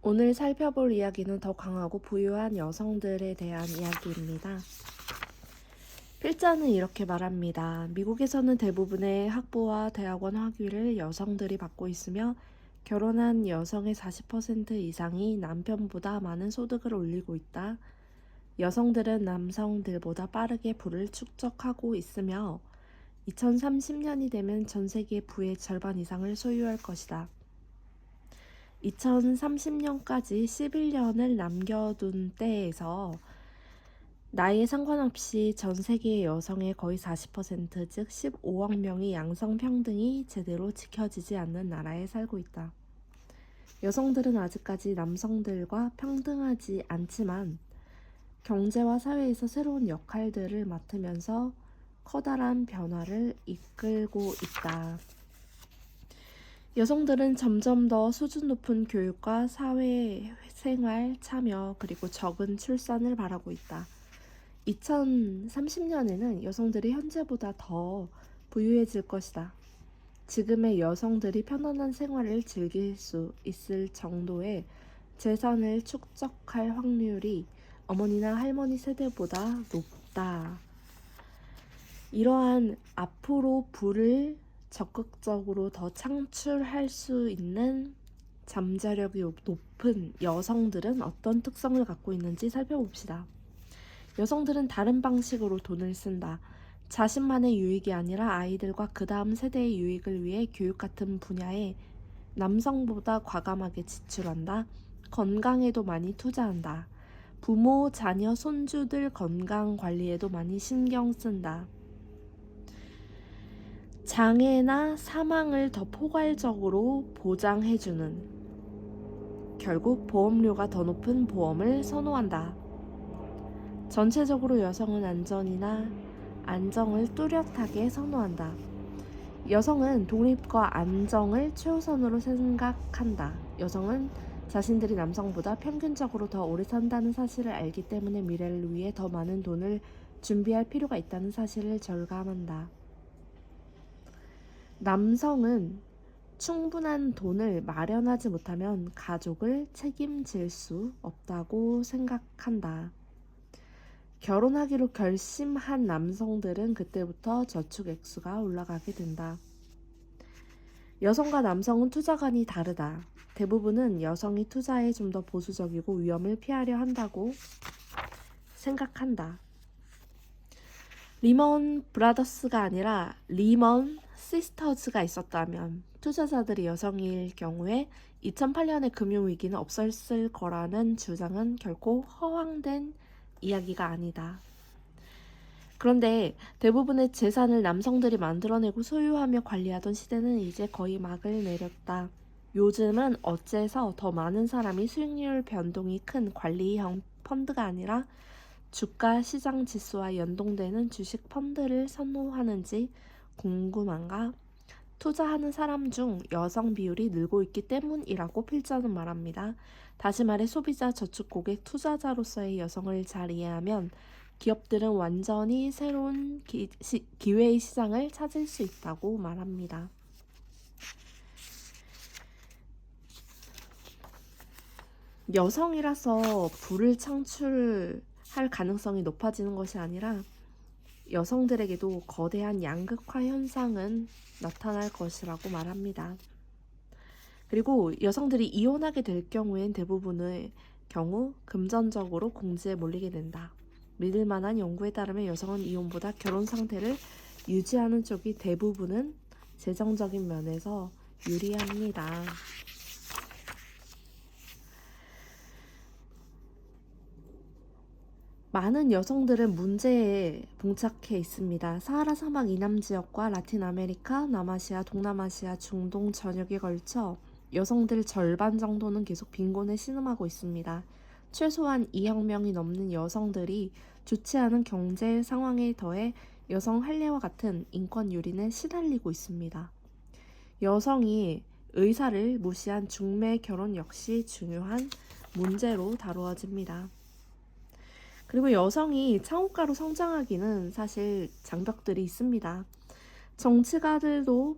오늘 살펴볼 이야기는 더 강하고 부유한 여성들에 대한 이야기입니다. 필자는 이렇게 말합니다. 미국에서는 대부분의 학부와 대학원 학위를 여성들이 받고 있으며 결혼한 여성의 40% 이상이 남편보다 많은 소득을 올리고 있다. 여성들은 남성들보다 빠르게 부를 축적하고 있으며 2030년이 되면 전 세계 부의 절반 이상을 소유할 것이다. 2030년까지 11년을 남겨둔 때에서 나이에 상관없이 전 세계의 여성의 거의 40%, 즉 15억 명이 양성평등이 제대로 지켜지지 않는 나라에 살고 있다. 여성들은 아직까지 남성들과 평등하지 않지만 경제와 사회에서 새로운 역할들을 맡으면서 커다란 변화를 이끌고 있다. 여성들은 점점 더 수준 높은 교육과 사회생활 참여 그리고 적은 출산을 바라고 있다. 2030년에는 여성들이 현재보다 더 부유해질 것이다. 지금의 여성들이 편안한 생활을 즐길 수 있을 정도의 재산을 축적할 확률이 어머니나 할머니 세대보다 높다. 이러한 앞으로 부를 적극적으로 더 창출할 수 있는 잠재력이 높은 여성들은 어떤 특성을 갖고 있는지 살펴봅시다. 여성들은 다른 방식으로 돈을 쓴다. 자신만의 유익이 아니라 아이들과 그 다음 세대의 유익을 위해 교육 같은 분야에 남성보다 과감하게 지출한다. 건강에도 많이 투자한다. 부모, 자녀, 손주들 건강 관리에도 많이 신경 쓴다. 장애나 사망을 더 포괄적으로 보장해주는, 결국 보험료가 더 높은 보험을 선호한다. 전체적으로 여성은 안전이나 안정을 뚜렷하게 선호한다. 여성은 독립과 안정을 최우선으로 생각한다. 여성은 자신들이 남성보다 평균적으로 더 오래 산다는 사실을 알기 때문에 미래를 위해 더 많은 돈을 준비할 필요가 있다는 사실을 절감한다. 남성은 충분한 돈을 마련하지 못하면 가족을 책임질 수 없다고 생각한다. 결혼하기로 결심한 남성들은 그때부터 저축 액수가 올라가게 된다. 여성과 남성은 투자관이 다르다. 대부분은 여성이 투자에 좀 더 보수적이고 위험을 피하려 한다고 생각한다. 리먼 브라더스가 아니라 리먼 시스터즈가 있었다면 투자자들이 여성일 경우에 2008년의 금융위기는 없었을 거라는 주장은 결코 허황된 이야기가 아니다. 그런데 대부분의 재산을 남성들이 만들어내고 소유하며 관리하던 시대는 이제 거의 막을 내렸다. 요즘은 어째서 더 많은 사람이 수익률 변동이 큰 관리형 펀드가 아니라 주가 시장 지수와 연동되는 주식 펀드를 선호하는지 궁금한가? 투자하는 사람 중 여성 비율이 늘고 있기 때문이라고 필자는 말합니다. 다시 말해 소비자, 저축 고객, 투자자로서의 여성을 잘 이해하면 기업들은 완전히 새로운 기회의 시장을 찾을 수 있다고 말합니다. 여성이라서 부를 창출할 가능성이 높아지는 것이 아니라 여성들에게도 거대한 양극화 현상은 나타날 것이라고 말합니다. 그리고 여성들이 이혼하게 될 경우엔 대부분의 경우 금전적으로 공지에 몰리게 된다. 믿을 만한 연구에 따르면 여성은 이혼보다 결혼 상태를 유지하는 쪽이 대부분은 재정적인 면에서 유리합니다. 많은 여성들은 문제에 봉착해 있습니다. 사하라 사막 이남 지역과 라틴 아메리카, 남아시아, 동남아시아, 중동 전역에 걸쳐 여성들 절반 정도는 계속 빈곤에 신음하고 있습니다. 최소한 2억 명이 넘는 여성들이 좋지 않은 경제 상황에 더해 여성 할례와 같은 인권 유린에 시달리고 있습니다. 여성이 의사를 무시한 중매 결혼 역시 중요한 문제로 다루어집니다. 그리고 여성이 창업가로 성장하기는 사실 장벽들이 있습니다. 정치가들도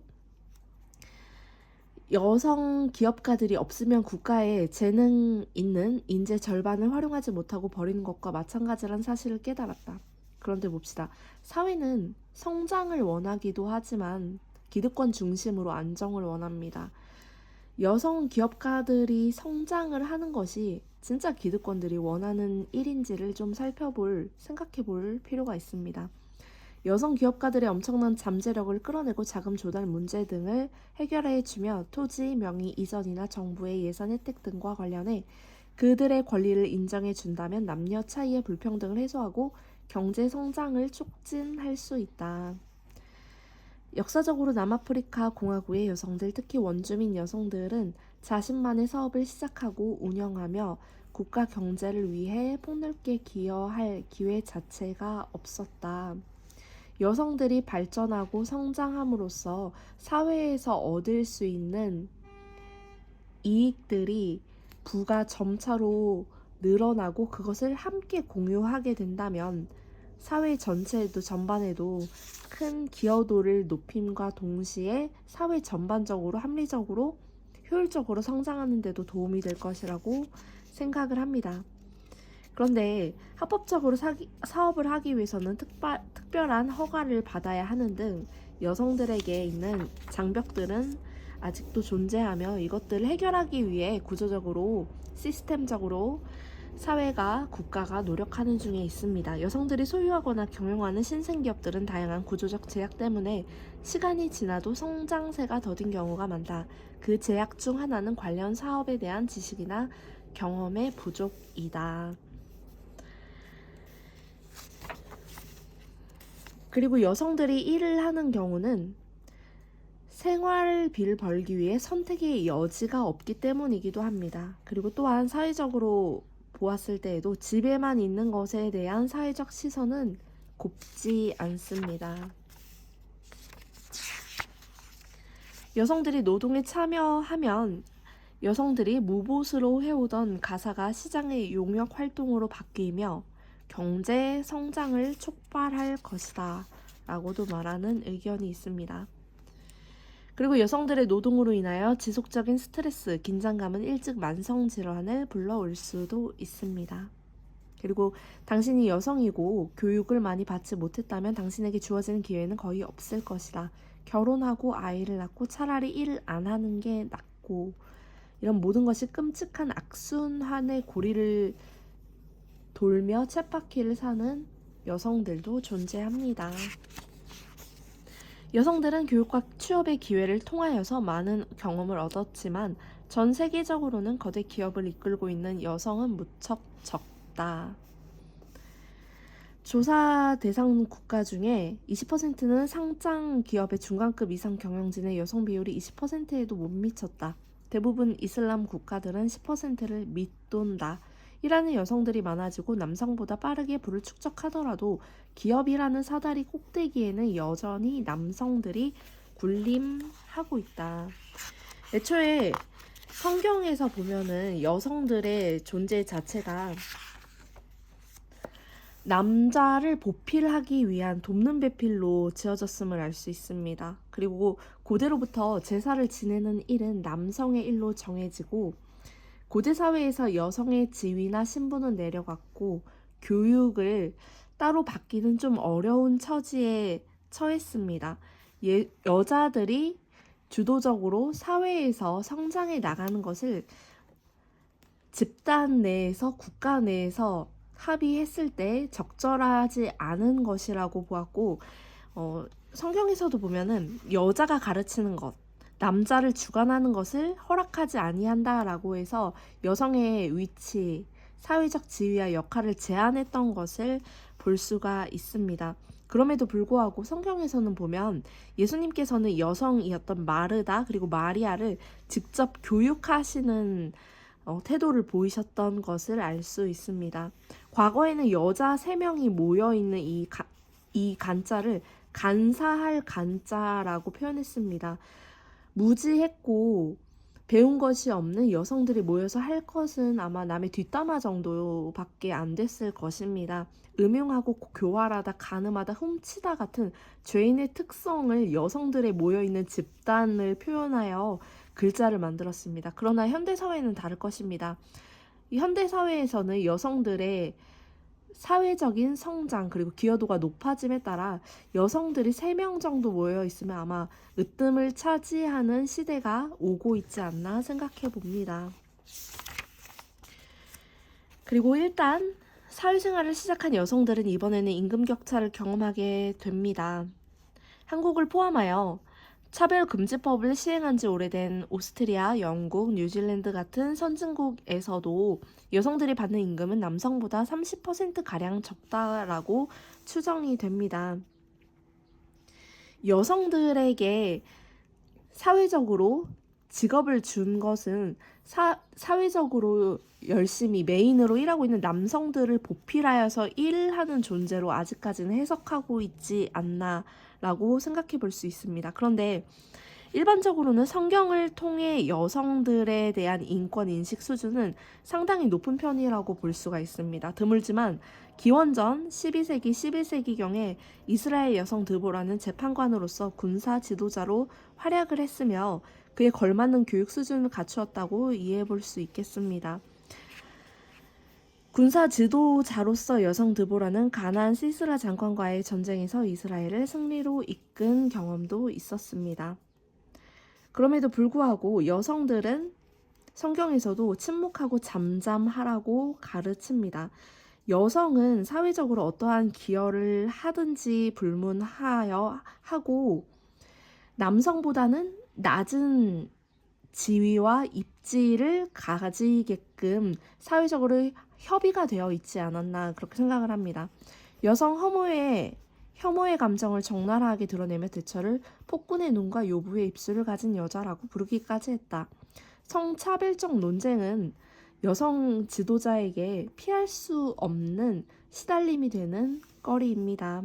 여성 기업가들이 없으면 국가에 재능 있는 인재 절반을 활용하지 못하고 버리는 것과 마찬가지란 사실을 깨달았다. 그런데 봅시다. 사회는 성장을 원하기도 하지만 기득권 중심으로 안정을 원합니다. 여성 기업가들이 성장을 하는 것이 진짜 기득권들이 원하는 일인지를 좀 생각해 볼 필요가 있습니다. 여성 기업가들의 엄청난 잠재력을 끌어내고 자금 조달 문제 등을 해결해주며 토지, 명의 이전이나 정부의 예산 혜택 등과 관련해 그들의 권리를 인정해준다면 남녀 차이의 불평등을 해소하고 경제 성장을 촉진할 수 있다. 역사적으로 남아프리카 공화국의 여성들, 특히 원주민 여성들은 자신만의 사업을 시작하고 운영하며 국가 경제를 위해 폭넓게 기여할 기회 자체가 없었다. 여성들이 발전하고 성장함으로써 사회에서 얻을 수 있는 이익들이 부가 점차로 늘어나고 그것을 함께 공유하게 된다면 사회 전체에도 전반에도 큰 기여도를 높임과 동시에 사회 전반적으로 합리적으로 효율적으로 성장하는 데도 도움이 될 것이라고 생각을 합니다. 그런데 합법적으로 사업을 하기 위해서는 특별한 허가를 받아야 하는 등 여성들에게 있는 장벽들은 아직도 존재하며 이것들을 해결하기 위해 구조적으로 시스템적으로 사회가 국가가 노력하는 중에 있습니다. 여성들이 소유하거나 경영하는 신생기업들은 다양한 구조적 제약 때문에 시간이 지나도 성장세가 더딘 경우가 많다. 그 제약 중 하나는 관련 사업에 대한 지식이나 경험의 부족이다. 그리고 여성들이 일을 하는 경우는 생활비를 벌기 위해 선택의 여지가 없기 때문이기도 합니다. 그리고 또한 사회적으로 보았을 때에도 집에만 있는 것에 대한 사회적 시선은 곱지 않습니다. 여성들이 노동에 참여하면 여성들이 무보수로 해오던 가사가 시장의 용역 활동으로 바뀌며 경제 성장을 촉발할 것이다 라고도 말하는 의견이 있습니다. 그리고 여성들의 노동으로 인하여 지속적인 스트레스, 긴장감은 일찍 만성질환을 불러올 수도 있습니다. 그리고 당신이 여성이고 교육을 많이 받지 못했다면 당신에게 주어지는 기회는 거의 없을 것이다. 결혼하고 아이를 낳고 차라리 일을 안 하는 게 낫고 이런 모든 것이 끔찍한 악순환의 고리를 돌며 쳇바퀴를 사는 여성들도 존재합니다. 여성들은 교육과 취업의 기회를 통하여서 많은 경험을 얻었지만 전 세계적으로는 거대 기업을 이끌고 있는 여성은 무척 적다. 조사 대상 국가 중에 20%는 상장 기업의 중간급 이상 경영진의 여성 비율이 20%에도 못 미쳤다. 대부분 이슬람 국가들은 10%를 밑돈다. 일하는 여성들이 많아지고 남성보다 빠르게 부를 축적하더라도 기업이라는 사다리 꼭대기에는 여전히 남성들이 군림하고 있다. 애초에 성경에서 보면은 여성들의 존재 자체가 남자를 보필하기 위한 돕는 배필로 지어졌음을 알 수 있습니다. 그리고 고대로부터 제사를 지내는 일은 남성의 일로 정해지고 고대 사회에서 여성의 지위나 신분은 내려갔고 교육을 따로 받기는 좀 어려운 처지에 처했습니다. 여자들이 주도적으로 사회에서 성장해 나가는 것을 집단 내에서 국가 내에서 합의했을 때 적절하지 않은 것이라고 보았고 성경에서도 보면은 여자가 가르치는 것 남자를 주관하는 것을 허락하지 아니한다라고 해서 여성의 위치, 사회적 지위와 역할을 제한했던 것을 볼 수가 있습니다. 그럼에도 불구하고 성경에서는 보면 예수님께서는 여성이었던 마르다 그리고 마리아를 직접 교육하시는 태도를 보이셨던 것을 알 수 있습니다. 과거에는 여자 3명이 모여있는 이 간자를 간사할 간자라고 표현했습니다. 무지했고 배운 것이 없는 여성들이 모여서 할 것은 아마 남의 뒷담화 정도밖에 안 됐을 것입니다. 음흉하고 교활하다, 간음하다, 훔치다 같은 죄인의 특성을 여성들의 모여있는 집단을 표현하여 글자를 만들었습니다. 그러나 현대사회는 다를 것입니다. 이 현대사회에서는 여성들의 사회적인 성장 그리고 기여도가 높아짐에 따라 여성들이 3명 정도 모여 있으면 아마 으뜸을 차지하는 시대가 오고 있지 않나 생각해 봅니다. 그리고 일단 사회생활을 시작한 여성들은 이번에는 임금 격차를 경험하게 됩니다. 한국을 포함하여 차별금지법을 시행한 지 오래된 오스트리아, 영국, 뉴질랜드 같은 선진국에서도 여성들이 받는 임금은 남성보다 30%가량 적다라고 추정이 됩니다. 여성들에게 사회적으로 직업을 준 것은 사회적으로 열심히 메인으로 일하고 있는 남성들을 보필하여서 일하는 존재로 아직까지는 해석하고 있지 않나라고 생각해 볼 수 있습니다. 그런데 일반적으로는 성경을 통해 여성들에 대한 인권 인식 수준은 상당히 높은 편이라고 볼 수가 있습니다. 드물지만 기원전 12세기, 11세기경에 이스라엘 여성 드보라는 재판관으로서 군사 지도자로 활약을 했으며 그에 걸맞는 교육 수준을 갖추었다고 이해해 볼 수 있겠습니다. 군사 지도자로서 여성 드보라는 가나안 시스라 장관과의 전쟁에서 이스라엘을 승리로 이끈 경험도 있었습니다. 그럼에도 불구하고 여성들은 성경에서도 침묵하고 잠잠하라고 가르칩니다. 여성은 사회적으로 어떠한 기여를 하든지 불문하여 하고 남성보다는 낮은 지위와 입지를 가지게끔 사회적으로 협의가 되어 있지 않았나 그렇게 생각을 합니다. 여성 혐오의 감정을 적나라하게 드러내며 대처를 폭군의 눈과 요부의 입술을 가진 여자라고 부르기까지 했다. 성차별적 논쟁은 여성 지도자에게 피할 수 없는 시달림이 되는 거리입니다.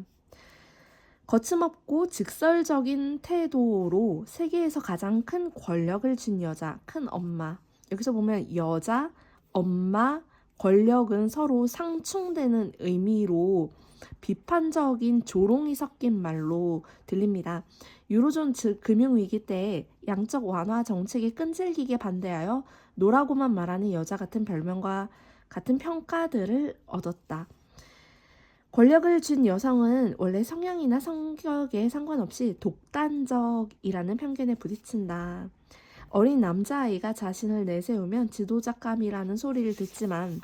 거침없고 직설적인 태도로 세계에서 가장 큰 권력을 쥔 여자, 큰 엄마. 여기서 보면 여자, 엄마, 권력은 서로 상충되는 의미로 비판적인 조롱이 섞인 말로 들립니다. 유로존 즉 금융위기 때 양적 완화 정책에 끈질기게 반대하여 노라고만 말하는 여자 같은 별명과 같은 평가들을 얻었다. 권력을 쥔 여성은 원래 성향이나 성격에 상관없이 독단적이라는 편견에 부딪힌다. 어린 남자아이가 자신을 내세우면 지도자감이라는 소리를 듣지만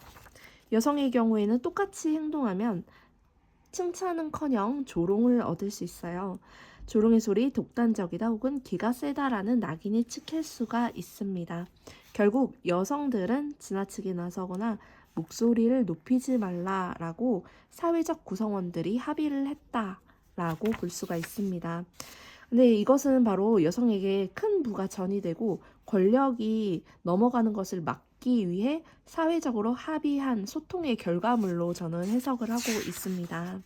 여성의 경우에는 똑같이 행동하면 칭찬은커녕 조롱을 얻을 수 있어요. 조롱의 소리 독단적이다 혹은 기가 세다라는 낙인이 찍힐 수가 있습니다. 결국 여성들은 지나치게 나서거나 목소리를 높이지 말라라고 사회적 구성원들이 합의를 했다라고 볼 수가 있습니다. 근데 이것은 바로 여성에게 큰 부가 전이되고 권력이 넘어가는 것을 막기 위해 사회적으로 합의한 소통의 결과물로 저는 해석을 하고 있습니다.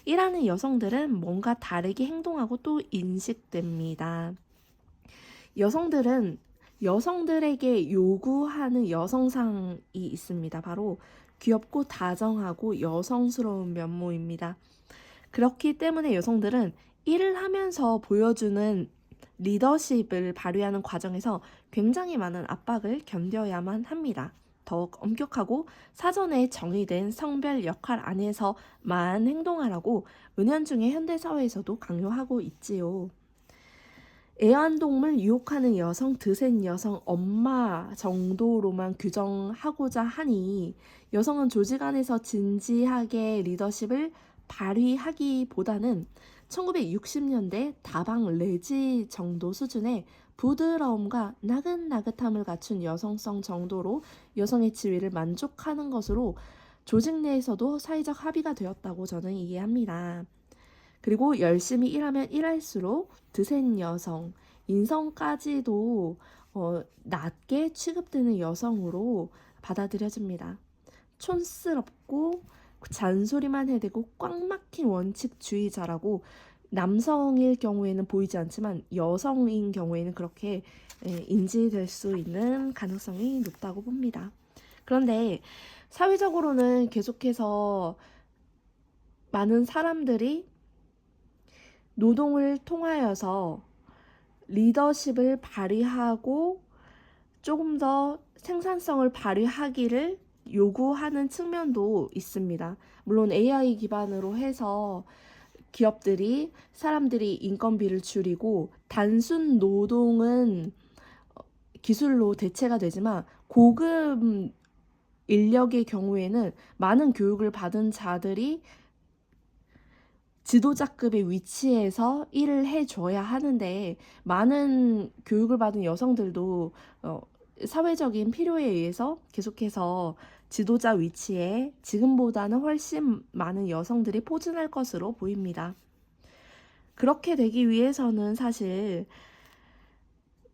일하는 여성들은 뭔가 다르게 행동하고 또 인식됩니다. 여성들은 여성들에게 요구하는 여성상이 있습니다. 바로 귀엽고 다정하고 여성스러운 면모입니다. 그렇기 때문에 여성들은 일을 하면서 보여주는 리더십을 발휘하는 과정에서 굉장히 많은 압박을 견뎌야만 합니다. 더욱 엄격하고 사전에 정의된 성별 역할 안에서만 행동하라고 은연중에 현대사회에서도 강요하고 있지요. 애완동물 유혹하는 여성, 드센 여성, 엄마 정도로만 규정하고자 하니 여성은 조직 안에서 진지하게 리더십을 발휘하기보다는 1960년대 다방 레지 정도 수준의 부드러움과 나긋나긋함을 갖춘 여성성 정도로 여성의 지위를 만족하는 것으로 조직 내에서도 사회적 합의가 되었다고 저는 이해합니다. 그리고 열심히 일하면 일할수록 드센 여성, 인성까지도 낮게 취급되는 여성으로 받아들여집니다. 촌스럽고 잔소리만 해대고 꽉 막힌 원칙주의자라고 남성일 경우에는 보이지 않지만 여성인 경우에는 그렇게 인지될 수 있는 가능성이 높다고 봅니다. 그런데 사회적으로는 계속해서 많은 사람들이 노동을 통하여서 리더십을 발휘하고 조금 더 생산성을 발휘하기를 요구하는 측면도 있습니다. 물론 AI 기반으로 해서 기업들이 사람들이 인건비를 줄이고 단순 노동은 기술로 대체가 되지만 고급 인력의 경우에는 많은 교육을 받은 자들이 지도자급의 위치에서 일을 해줘야 하는데 많은 교육을 받은 여성들도 사회적인 필요에 의해서 계속해서 지도자 위치에 지금보다는 훨씬 많은 여성들이 포진할 것으로 보입니다. 그렇게 되기 위해서는 사실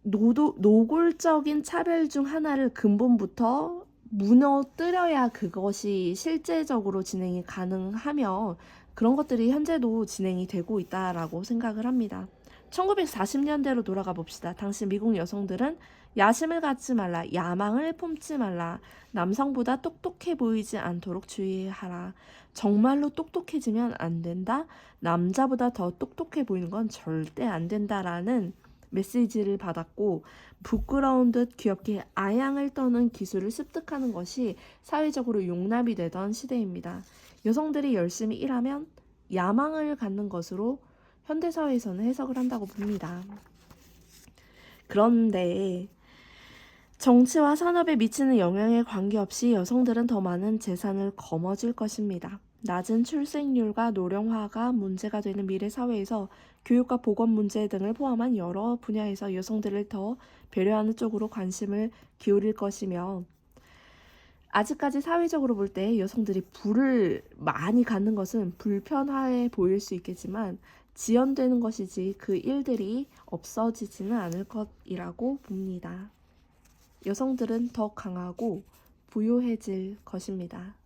노골적인 차별 중 하나를 근본부터 무너뜨려야 그것이 실제적으로 진행이 가능하며 그런 것들이 현재도 진행이 되고 있다라고 생각을 합니다. 1940년대로 돌아가 봅시다. 당시 미국 여성들은 야심을 갖지 말라, 야망을 품지 말라, 남성보다 똑똑해 보이지 않도록 주의하라. 정말로 똑똑해지면 안 된다. 남자보다 더 똑똑해 보이는 건 절대 안 된다라는 메시지를 받았고 부끄러운 듯 귀엽게 아양을 떠는 기술을 습득하는 것이 사회적으로 용납이 되던 시대입니다. 여성들이 열심히 일하면 야망을 갖는 것으로 현대사회에서는 해석을 한다고 봅니다. 그런데 정치와 산업에 미치는 영향에 관계없이 여성들은 더 많은 재산을 거머쥘 것입니다. 낮은 출생률과 노령화가 문제가 되는 미래 사회에서 교육과 보건 문제 등을 포함한 여러 분야에서 여성들을 더 배려하는 쪽으로 관심을 기울일 것이며 아직까지 사회적으로 볼 때 여성들이 부를 많이 갖는 것은 불편해 보일 수 있겠지만 지연되는 것이지 그 일들이 없어지지는 않을 것이라고 봅니다. 여성들은 더 강하고 부유해질 것입니다.